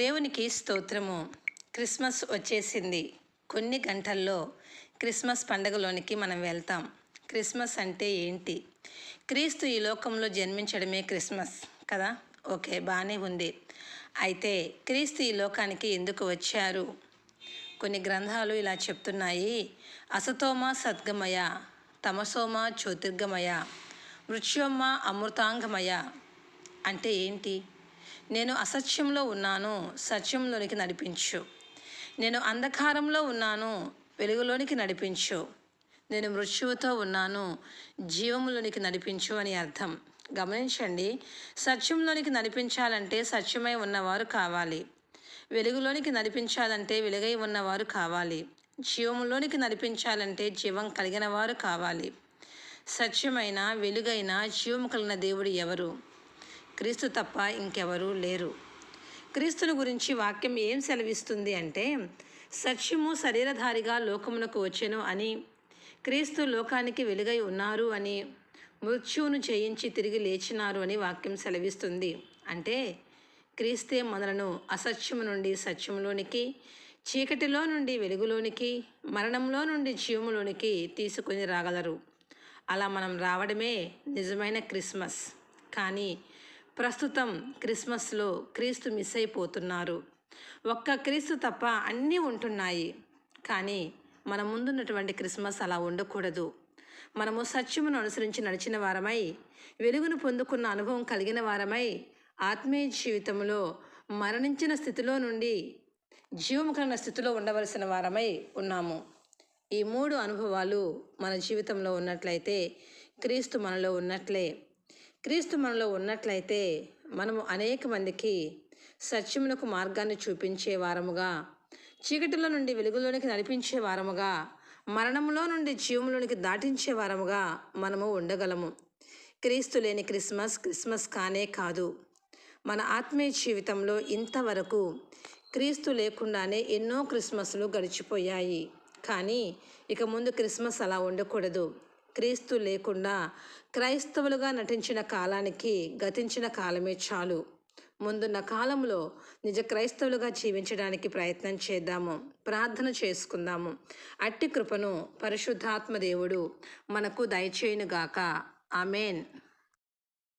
దేవునికి స్తోత్రము. క్రిస్మస్ వచ్చేసింది. కొన్ని గంటల్లో క్రిస్మస్ పండగలోనికి మనం వెళ్తాం. క్రిస్మస్ అంటే ఏంటి? క్రీస్తు ఈ లోకంలో జన్మించడమే క్రిస్మస్ కదా. ఓకే, బాగానే ఉంది. అయితే క్రీస్తు ఈ లోకానికి ఎందుకు వచ్చారు? కొన్ని గ్రంథాలు ఇలా చెప్తున్నాయి. అసతోమ సద్గమయ, తమసోమ జ్యోతిర్గమయ, మృత్యోమ అమృతాంగమయ. అంటే ఏంటి? నేను అసత్యంలో ఉన్నాను, సత్యంలోనికి నడిపించు. నేను అంధకారంలో ఉన్నాను, వెలుగులోనికి నడిపించు. నేను మృత్యువుతో ఉన్నాను, జీవములోనికి నడిపించు అని అర్థం. గమనించండి, సత్యంలోనికి నడిపించాలంటే సత్యమై ఉన్నవారు కావాలి. వెలుగులోనికి నడిపించాలంటే వెలుగై ఉన్నవారు కావాలి. జీవములోనికి నడిపించాలంటే జీవం కలిగిన వారు కావాలి. సత్యమైన, వెలుగైన, జీవము కలిగిన దేవుడు ఎవరు? క్రీస్తు తప్ప ఇంకెవరూ లేరు. క్రీస్తుని గురించి వాక్యం ఏం సెలవిస్తుంది అంటే, సత్యము శరీరధారిగా లోకమునకు వచ్చెను అని, క్రీస్తు లోకానికి వెలుగై ఉన్నారు అని, మృత్యువును జయించి తిరిగి లేచినారు అని వాక్యం సెలవిస్తుంది. అంటే క్రీస్తే మనలను అసత్యము నుండి సత్యములోనికి, చీకటిలో నుండి వెలుగులోనికి, మరణంలో నుండి జీవములోనికి తీసుకొని రాగలరు. అలా మనం రావడమే నిజమైన క్రిస్మస్. కానీ ప్రస్తుతం క్రిస్మస్లో క్రీస్తు మిస్ అయిపోతున్నారు. ఒక్క క్రీస్తు తప్ప అన్నీ ఉంటున్నాయి. కానీ మన ముందున్నటువంటి క్రిస్మస్ అలా ఉండకూడదు. మనము సత్యమును అనుసరించి నడిచిన వారమై, వెలుగును పొందుకున్న అనుభవం కలిగిన వారమై, ఆత్మీయ జీవితంలో మరణించిన స్థితిలో నుండి జీవము కలిగిన స్థితిలో ఉండవలసిన వారమై ఉన్నాము. ఈ 3 అనుభవాలు మన జీవితంలో ఉన్నట్లయితే క్రీస్తు మనలో ఉన్నట్లే. క్రీస్తు మనలో ఉన్నట్లయితే మనము అనేక మందికి సత్యమునకు మార్గాన్ని చూపించే వారముగా, చీకటిలో నుండి వెలుగులోనికి నడిపించే వారముగా, మరణంలో నుండి జీవములోనికి దాటించే వారముగా మనము ఉండగలము. క్రీస్తు లేని క్రిస్మస్ క్రిస్మస్ కానే కాదు. మన ఆత్మీయ జీవితంలో ఇంతవరకు క్రీస్తు లేకుండానే ఎన్నో క్రిస్మస్లు గడిచిపోయాయి. కానీ ఇక ముందు క్రిస్మస్ అలా ఉండకూడదు. క్రీస్తు లేకుండా క్రైస్తవులుగా నటించిన కాలానికి గతించిన కాలమే చాలు. ముందున్న కాలంలో నిజ క్రైస్తవులుగా జీవించడానికి ప్రయత్నం చేద్దాము. ప్రార్థన చేసుకుందాము. అట్టి కృపను పరిశుద్ధాత్మ దేవుడు మనకు దయచేయునుగాక. ఆమేన్.